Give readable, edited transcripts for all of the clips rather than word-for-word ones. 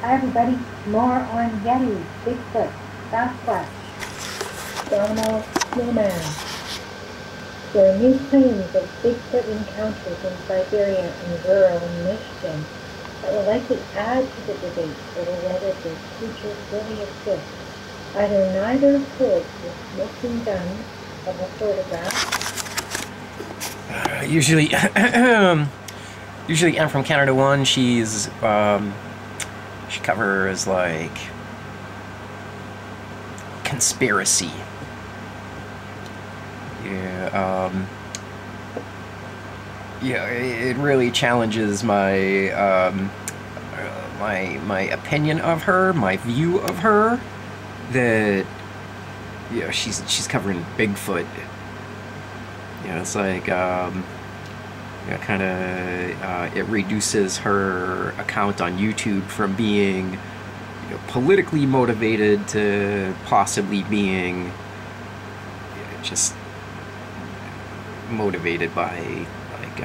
Hi everybody, more on Yeti, Bigfoot, Sasquatch, Domino, Snowman. There are new claims of Bigfoot encounters in Siberia and rural Michigan that will likely add to the debate over whether this creature really exists. Either neither holds the smoking gun of a photograph. Usually, usually I'm from Canada One. She's she covers like conspiracy. Yeah, yeah, it really challenges my my opinion of her, my view of her. That she's covering Bigfoot. It's like kind of it reduces her account on YouTube from being politically motivated to possibly being just motivated by like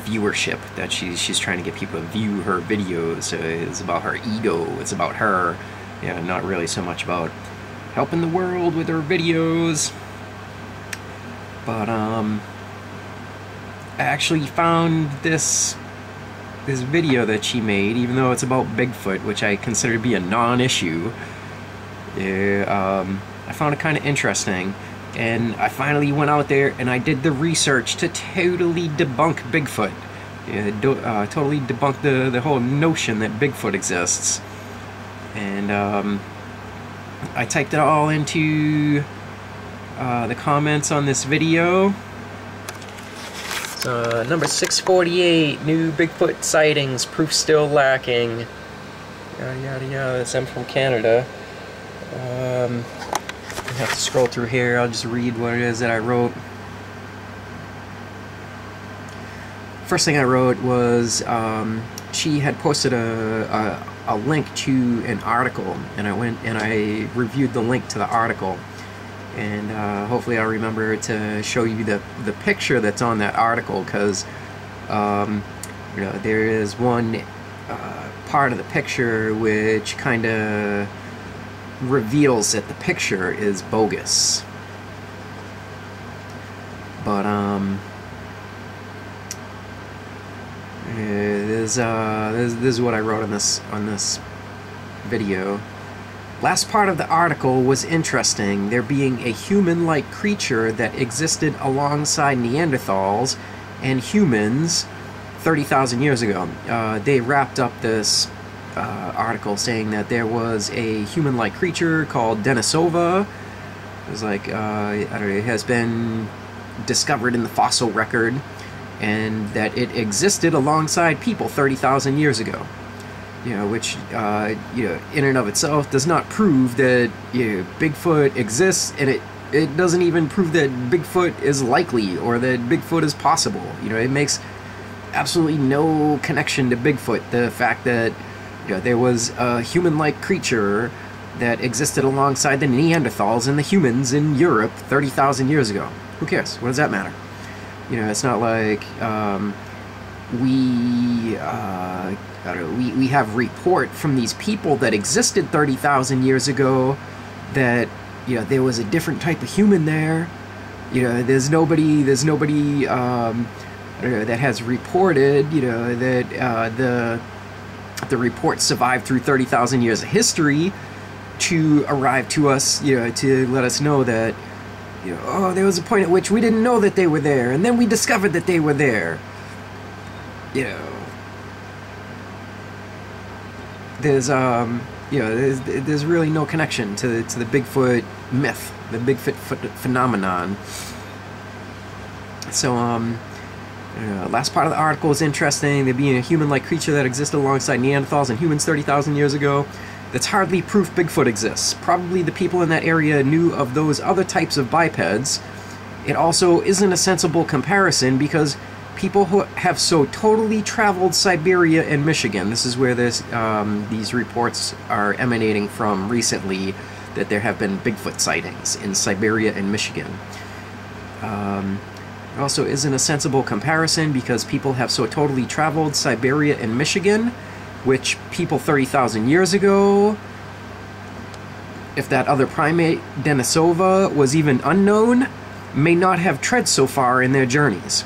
viewership, that she's trying to get people to view her videos. It's about her ego, it's about her, not really so much about helping the world with her videos. But I actually found this video that she made, even though it's about Bigfoot, which I consider to be a non-issue. I found it kind of interesting, and I finally went out there and I did the research to totally debunk Bigfoot. Totally debunk the whole notion that Bigfoot exists. And I typed it all into the comments on this video. So, number 648, new Bigfoot sightings, proof still lacking. Yada yada yada. That's I'm from Canada. I have to scroll through here. I'll just read what it is that I wrote. First thing I wrote was she had posted a link to an article, and I went and I reviewed the link to the article. And hopefully I'll remember to show you the picture that's on that article, because there is one part of the picture which kind of reveals that the picture is bogus. But this is what I wrote on this video. Last part of the article was interesting, there being a human-like creature that existed alongside Neanderthals and humans 30,000 years ago. They wrapped up this article saying that there was a human-like creature called Denisova. It was like, I don't know, it has been discovered in the fossil record, and that it existed alongside people 30,000 years ago. Which in and of itself does not prove that Bigfoot exists, and it doesn't even prove that Bigfoot is likely or that Bigfoot is possible. It makes absolutely no connection to Bigfoot. The fact that there was a human-like creature that existed alongside the Neanderthals and the humans in Europe 30,000 years ago. Who cares? What does that matter? It's not like we have report from these people that existed 30,000 years ago that there was a different type of human there. There's nobody that has reported that the report survived through 30,000 years of history to arrive to us, to let us know that oh, there was a point at which we didn't know that they were there, and then we discovered that they were there. There's there's really no connection to the Bigfoot myth, the Bigfoot phenomenon. So last part of the article is interesting. There being a human-like creature that existed alongside Neanderthals and humans 30,000 years ago. That's hardly proof Bigfoot exists. Probably the people in that area knew of those other types of bipeds. It also isn't a sensible comparison because people who have so totally traveled Siberia and Michigan, this is where these reports are emanating from recently, that there have been Bigfoot sightings in Siberia and Michigan. It also isn't a sensible comparison because people have so totally traveled Siberia and Michigan which people 30,000 years ago, if that other primate, Denisova, was even unknown, may not have tread so far in their journeys.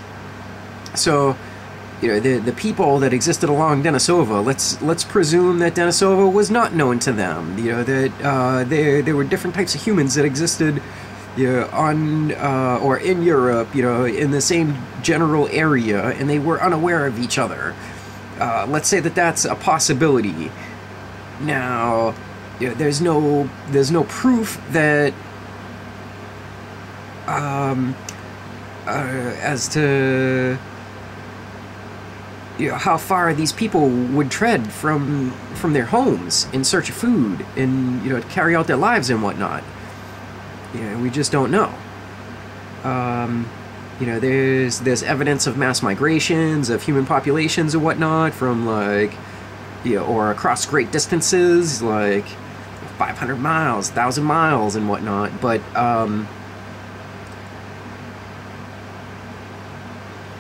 So, you know, the people that existed along Denisova, let's presume that Denisova was not known to them. You know, that there were different types of humans that existed, you know, on or in Europe, you know, in the same general area, and they were unaware of each other. Let's say that that's a possibility. Now, you know, there's no proof that as to, you know, how far these people would tread from their homes in search of food and, you know, to carry out their lives and whatnot. You know, we just don't know. You know, there's evidence of mass migrations of human populations and whatnot from, like, you know, or across great distances, like 500 miles, 1,000 miles and whatnot, but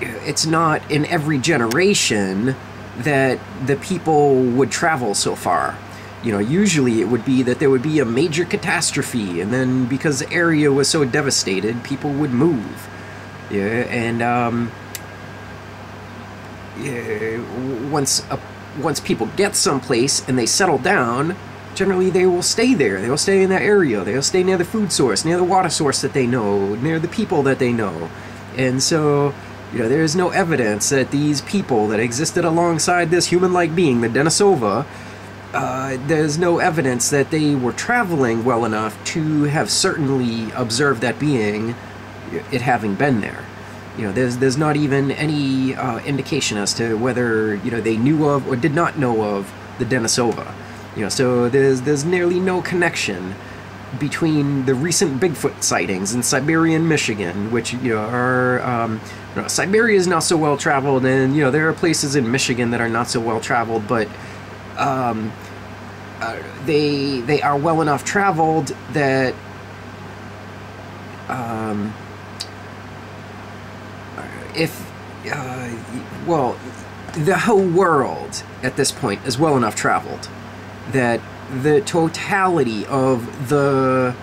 it's not in every generation that the people would travel so far. You know, usually it would be that there would be a major catastrophe, and then because the area was so devastated, people would move. Yeah, and yeah, once people get someplace and they settle down, generally they will stay there. They will stay in that area. They will stay near the food source, near the water source that they know, near the people that they know. And so, you know, there is no evidence that these people that existed alongside this human-like being, the Denisova, there's no evidence that they were traveling well enough to have certainly observed that being, it having been there. You know, there's not even any indication as to whether, you know, they knew of or did not know of the Denisova. You know, so there's nearly no connection between the recent Bigfoot sightings in Siberia and Michigan, which, you know, are you know, Siberia is not so well traveled, and, you know, there are places in Michigan that are not so well traveled, but they are well enough traveled that well, the whole world at this point is well enough traveled that the totality of the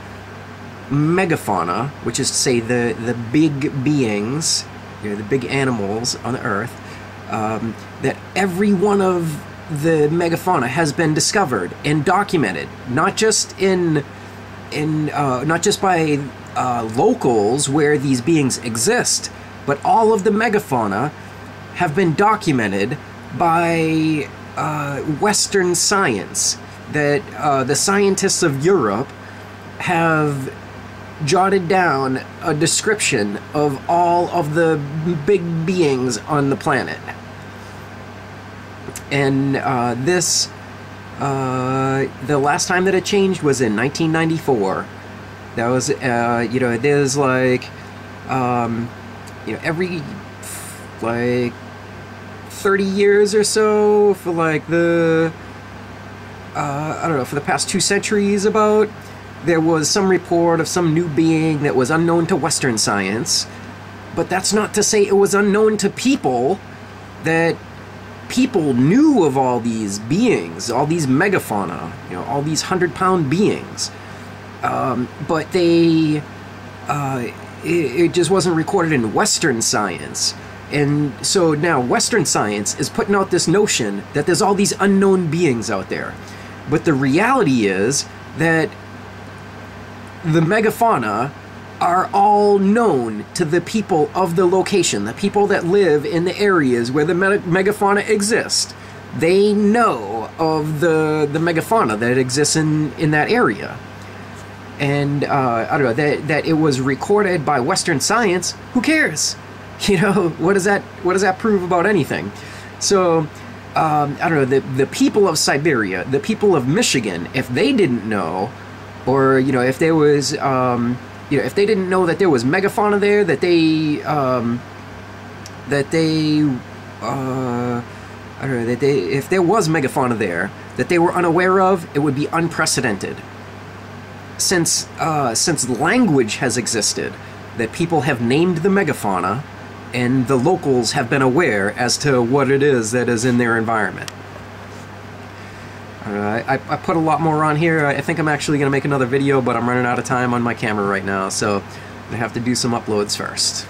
megafauna, which is to say the big beings, you know, the big animals on the earth, that every one of the megafauna has been discovered and documented, not just not just by locals where these beings exist, but all of the megafauna have been documented by Western science. That the scientists of Europe have jotted down a description of all of the big beings on the planet. And the last time that it changed was in 1994. That was, you know, there's like, you know, every, like, 30 years or so for, like, the, I don't know, for the past 2 centuries about, there was some report of some new being that was unknown to Western science. But that's not to say it was unknown to people, that people knew of all these beings, all these megafauna, you know, all these 100-pound beings. But they, it just wasn't recorded in Western science. And so now Western science is putting out this notion that there's all these unknown beings out there. But the reality is that the megafauna are all known to the people of the location, the people that live in the areas where the megafauna exist. They know of the megafauna that exists in that area. And, I don't know, that it was recorded by Western science, who cares? You know, what does that prove about anything? So, I don't know, the people of Siberia, the people of Michigan, if they didn't know, or, you know, if there was, you know, if they didn't know that there was megafauna there, that they, I don't know, that if there was megafauna there that they were unaware of, it would be unprecedented. Since language has existed, that people have named the megafauna, and the locals have been aware as to what it is that is in their environment. I put a lot more on here. I think I'm actually going to make another video, but I'm running out of time on my camera right now, so I have to do some uploads first.